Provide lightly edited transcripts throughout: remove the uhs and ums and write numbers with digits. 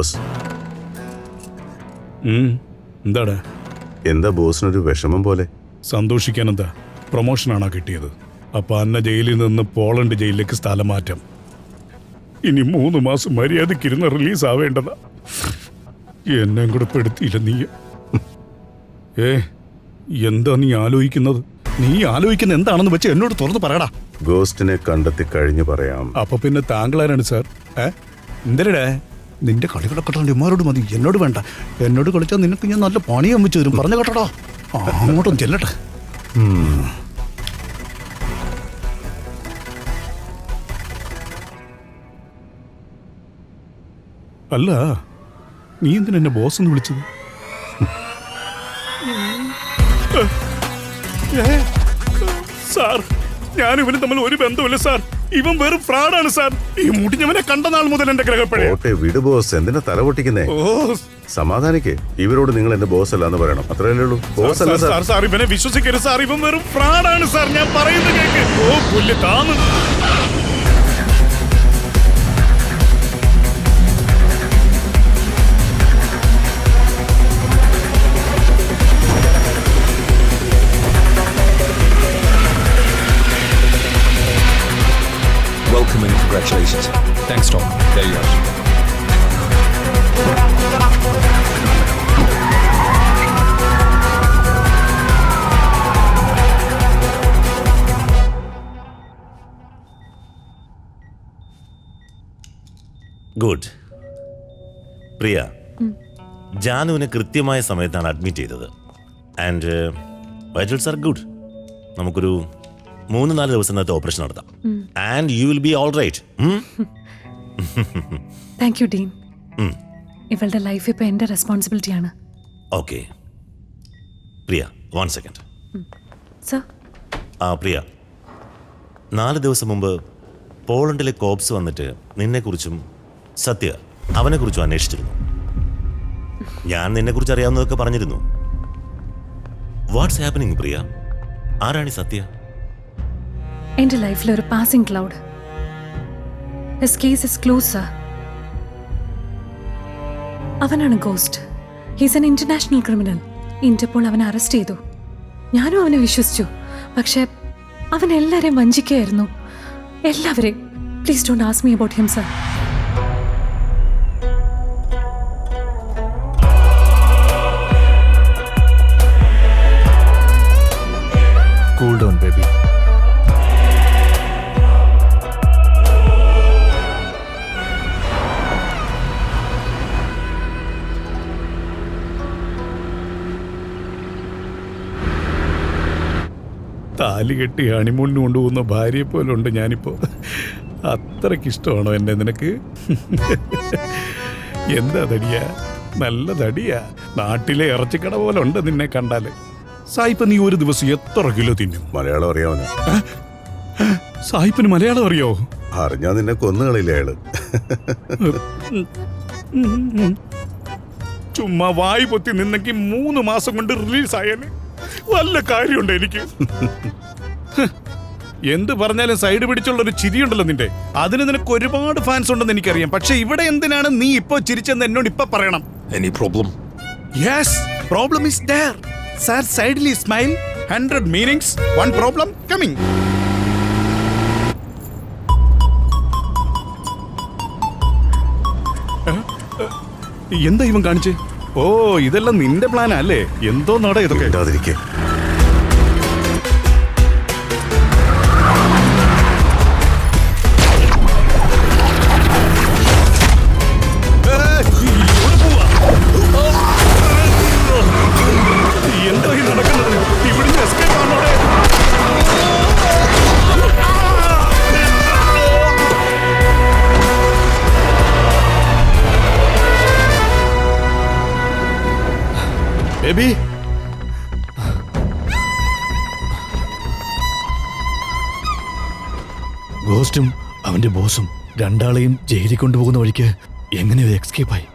Boss, എന്താടാ? എന്താ ബോസിനൊരു വിഷമം പോലെ? സന്തോഷിക്കാൻ എന്താ, പ്രൊമോഷനാണോ കിട്ടിയത്? അപ്പൊ അന്ന ജയിലിൽ നിന്ന് പോളണ്ട് ജയിലിലേക്ക് സ്ഥലം മാറ്റം. ഇനി 3 മാസം മര്യാദക്കിരുന്ന് റിലീസ് ആവേണ്ടതാ. എന്നെ കൂടെ പെടുത്തിയില്ല നീ. എന്താ നീ ആലോചിക്കുന്നത്? നീ ആലോചിക്കുന്ന എന്താണെന്ന് വെച്ച് എന്നോട് തുറന്ന് പറയടാ. ഗോസ്റ്റിനെ കണ്ടെത്തി കഴിഞ്ഞു പറയാം. അപ്പൊ പിന്നെ താങ്കളാരാണ് സാർ? എന്തരടേ നിന്റെ കളികളൊക്കെ ഇമാരോട് മതി, എന്നോട് വേണ്ട. എന്നോട് കളിച്ചാൽ നിനക്ക് ഞാൻ നല്ല പണിയാൻ വെച്ച് തരും. പറഞ്ഞു കേട്ടോടാ. അങ്ങോട്ടും ചെല്ലട്ടെ. അല്ല, നീ എന്തിനാ എന്നെ ബോസ് എന്ന് വിളിച്ചത്? സാർ, ഞാൻ ഇവന് തമ്മിൽ ഒരു ബന്ധമില്ല സാർ. ഇവൻ വെറും ഫ്രോഡാണ് സാർ. ഈ മുടിഞ്ഞവനെ കണ്ട നാൾ മുതൽ എന്റെ ഗ്രഹപ്പഴ. വിട് ബോസ്, എന്തിനാ തല പൊട്ടിക്കുന്നേ? സമാധാനിക്കേ. ഇവരോട് നിങ്ങൾ എന്റെ ബോസ് അല്ലാന്ന് പറയണം, അത്രയല്ലേ ഉള്ളൂ. ബോസ് അല്ല സാർ. സാർ ഇവനെ വിശ്വസിക്കരുത് സാർ. ഇവൻ വെറും ഫ്രോഡാണ് സാർ. ഞാൻ പറയുന്നത് കേൾക്ക്. ഓ പുല്ല് താന്ന്. Welcome and congratulations. Thanks, Tom. There you are. Good. Priya, ജാനുവിനെ കൃത്യമായ സമയത്താണ് അഡ്മിറ്റ് ചെയ്തത്. And vitals are good. നമുക്കൊരു 3-4 ദിവസത്തിനകത്ത് ഓപ്പറേഷൻ നടത്താം. And you will be all right. Thank you dean. ഇവളുടെ ലൈഫ് ഇപ്പൊ എന്റെ റെസ്പോൺസിബിലിറ്റിയാണ്. Okay Priya, 1 second. Sir. Priya, 4 ദിവസം മുമ്പ് പോളണ്ടിലെ കോപ്സ് വന്നിട്ട് നിന്നെക്കുറിച്ചും സത്യ അവനെക്കുറിച്ചും അന്വേഷിച്ചിരുന്നു. ഞാൻ നിന്നെക്കുറിച്ച് അറിയാവുന്നതൊക്കെ പറഞ്ഞിരുന്നു. വാട്ട്സ് ഹാപ്പനിങ് പ്രിയ? ആരാണ് സത്യ? എന്റെ ലൈഫിൽ ഒരു passing cloud. His case is closed, sir. അവനാണ് ghost. He's an international criminal. Interpol അവനെ അറസ്റ്റ് ചെയ്തു. ഞാനും അവനെ വിശ്വസിച്ചു. പക്ഷെ അവൻ എല്ലാവരെയും വഞ്ചിക്കുകയായിരുന്നു. എല്ലാവരെയും. Please don't ask me about him, sir. Cool down, baby. താലി കെട്ടി ഹണിമൂണിന് കൊണ്ടുപോകുന്ന ഭാര്യയെ പോലെ ഉണ്ട് ഞാനിപ്പോ. അത്രയ്ക്ക് ഇഷ്ടമാണോ എന്നെ നിനക്ക്? എന്താ തടിയാ? നല്ല തടിയാ. നാട്ടിലെ ഇറച്ചിക്കട പോലെ ഉണ്ട് നിന്നെ കണ്ടാല്. സായിപ്പ്, നീ ഒരു ദിവസം എത്ര കിലോ തിന്നും? മലയാളം അറിയാവുന്ന സായിപ്പിന് മലയാളം അറിയോ? അറിഞ്ഞാ നിന്നെ കൊന്നുകളില്ല അയാള്. ചുമ്മാ വായി പൊത്തി നിന്നെങ്കിൽ 3 മാസം കൊണ്ട് റിലീസ് ആയാലേ വല്ല കാര്യമുണ്ട് എനിക്ക്. എന്ത് പറഞ്ഞാലും സൈഡ് പിടിച്ചുള്ള ഒരു ചിരിയുണ്ടല്ലോ നിന്റെ. അതിന് നിനക്ക് ഒരുപാട് ഫാൻസ് ഉണ്ടെന്ന് എനിക്കറിയാം. പക്ഷെ ഇവിടെ എന്തിനാണ് നീ ഇപ്പൊ ചിരിച്ചെന്ന് എന്നോട് ഇപ്പൊ പറയണം. Any problem? Yes, problem is there. Sir സൈഡിലി സ്മൈൽ 100 മീനിങ്സ്, 1 പ്രോബ്ലം കമ്മിങ്. എന്താ ഇവൻ കാണിച്ചേ? ഓ, ഇതെല്ലാം നിന്റെ പ്ലാനാ അല്ലേ? എന്തോ നട ഇതൊക്കെ. ഇടാതിരിക്കേ. എന്താ ഈ നടക്കുന്നത്? ഇവിടുന്ന് എസ്കേപ്പ് ആണോടെ? ബേബി, ഗോസ്റ്റും അവന്റെ ബോസും രണ്ടാളെയും ജയിലിൽ കൊണ്ടുപോകുന്ന വഴിക്ക് എങ്ങനെയോ എസ്കേപ്പായി.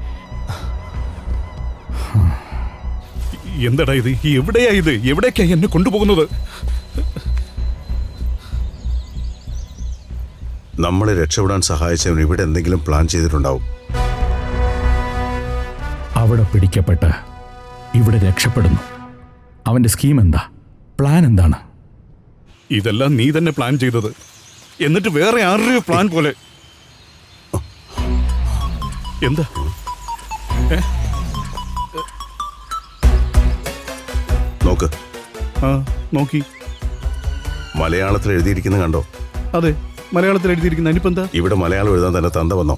എന്താടാ ഇത്? എവിടെയാ ഇത്? എവിടേക്കാ എന്നെ കൊണ്ടുപോകുന്നത്? നമ്മളെ രക്ഷപ്പെടാൻ സഹായിച്ചവൻ ഇവിടെ എന്തെങ്കിലും പ്ലാൻ ചെയ്തിട്ടുണ്ടാവും. അവിടെ പിടിക്കപ്പെട്ട് ഇവിടെ രക്ഷപ്പെടുന്നു. അവന്റെ സ്കീം എന്താ? പ്ലാൻ എന്താണ്? ഇതെല്ലാം നീ തന്നെ പ്ലാൻ ചെയ്തത്, എന്നിട്ട് വേറെ ആരുടെയോ പ്ലാൻ പോലെ. എന്താ? നോക്ക്, ആ നോക്കി. മലയാളത്തിൽ എഴുതിയിരിക്കുന്നത് കണ്ടോ? അതെ, മലയാളത്തിൽ എഴുതിയിരിക്കുന്ന. ഇനിയിപ്പോ എന്താ? ഇവിടെ മലയാളം എഴുതാൻ തന്നെ തന്ത വന്നോ?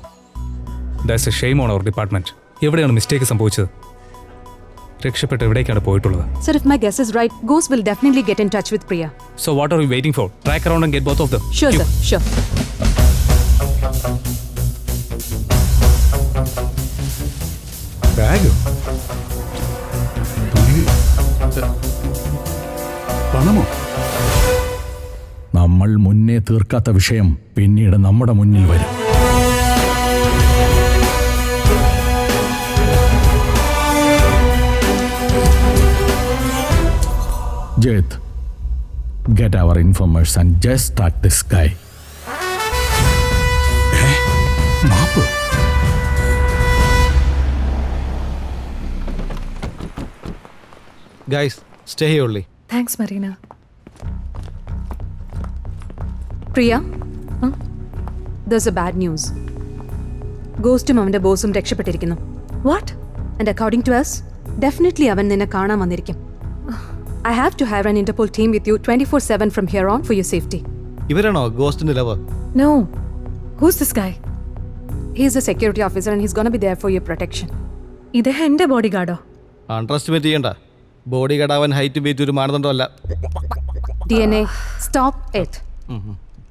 That's a shame on our department. എവിടെയാണ് മിസ്റ്റേക്ക് സംഭവിച്ചത്? രക്ഷപ്പെട്ട് എവിടേക്കാണ് പോയിട്ടുള്ളത്? Sir, if my guess is right, Ghost will definitely get in touch with Priya. So what are we waiting for? Track around and get both of them. Sure, You- sir. Sure. Bag? പണമോ? നമ്മൾ മുന്നേ തീർക്കാത്ത വിഷയം പിന്നീട് നമ്മുടെ മുന്നിൽ വരും. Jeth, get our informers and just track this guy. Map? Guys, stay here only. Thanks Marina. Priya? There's a bad news. Ghostum അവന്റെ ബോസും രക്ഷപ്പെട്ടിരിക്കുന്നു. What? And according to us, definitely അവൻ നിന്നെ കാണാൻ വന്നിരിക്കും. I have to hire an Interpol team with you 24/7 from here on for your safety. ഇവരാണോ ഗോസ്റ്റിന്റെ lover? No. Whose this guy? He is a security officer and he's gonna be there for your protection. ഇദ്ദേഹം എൻ്റെ body ഗാർഡോ? Under estimate ചെയ്യണ്ട. Body കടാവാൻ height weight ഒരു മാനദണ്ഡമല്ല. DNA, stop it.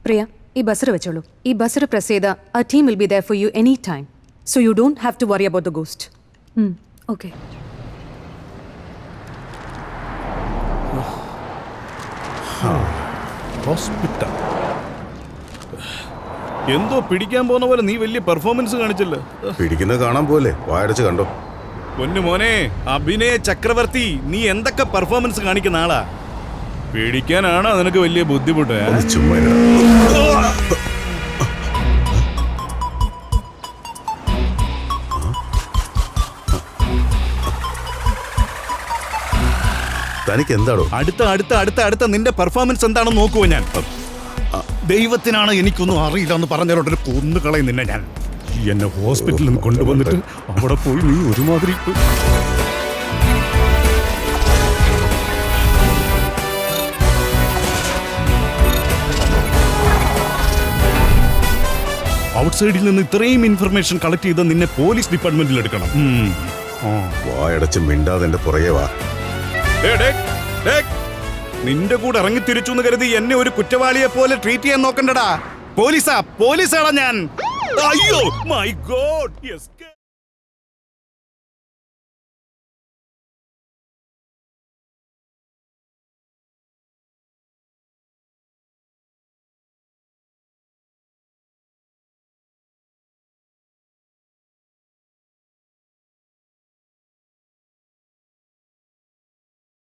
Priya, ഈ buzzer വെച്ചോളൂ. ഈ buzzer press ചെയ്ത a team will be there for you anytime. So you don't have to worry about the ghost. Okay. Hospital. എന്തോ പിടിക്കാൻ പോകുന്ന പോലെ നീ വലിയ പെർഫോമൻസ് കാണിച്ചല്ലോ. പിടിക്കുന്നത് കാണാൻ പോലെ വായടച്ച് കണ്ടോ? പൊന്നു മോനെ, അഭിനയ ചക്രവർത്തി, നീ എന്തൊക്കെ പെർഫോമൻസ് കാണിക്കുന്ന ആളാ. പിടിക്കാനാണോ നിനക്ക് വലിയ ബുദ്ധിമുട്ട്? ഒന്ന് ചുമ്മാ ഇരുടാ. തനിക്ക് എന്താടോ? അടുത്ത അടുത്ത അടുത്ത അടുത്ത നിന്റെ പെർഫോമൻസ് എന്താണെന്ന് നോക്കുവോ ഞാൻ. ദൈവത്തിനാണ് എനിക്കൊന്നും അറിയില്ല എന്ന് പറഞ്ഞാലോട്ടൊരു കൊന്നു കളയും നിന്നെ ഞാൻ. എന്നെ ഹോസ്പിറ്റലിൽ നിന്ന് കൊണ്ടുവന്നിട്ട് അവിടെ പോയി നീ ഒരുമാതിരി. ഔട്ട്സൈഡിൽ നിന്ന് ഇത്രയും ഇൻഫർമേഷൻ കളക്ട് ചെയ്ത് നിന്നെ പോലീസ് ഡിപ്പാർട്ട്മെന്റിൽ എടുക്കണം. വായടച്ച് മിണ്ടാതെ എന്റെ പുറകെ വാ. നിന്റെ കൂടെ ഇറങ്ങി തിരിച്ചു എന്ന് കരുതി എന്നെ ഒരു കുറ്റവാളിയെ പോലെ ട്രീറ്റ് ചെയ്യാൻ നോക്കണ്ടടാ. പോലീസാടാ ഞാൻ. അയ്യോ മൈ ഗോഡ്.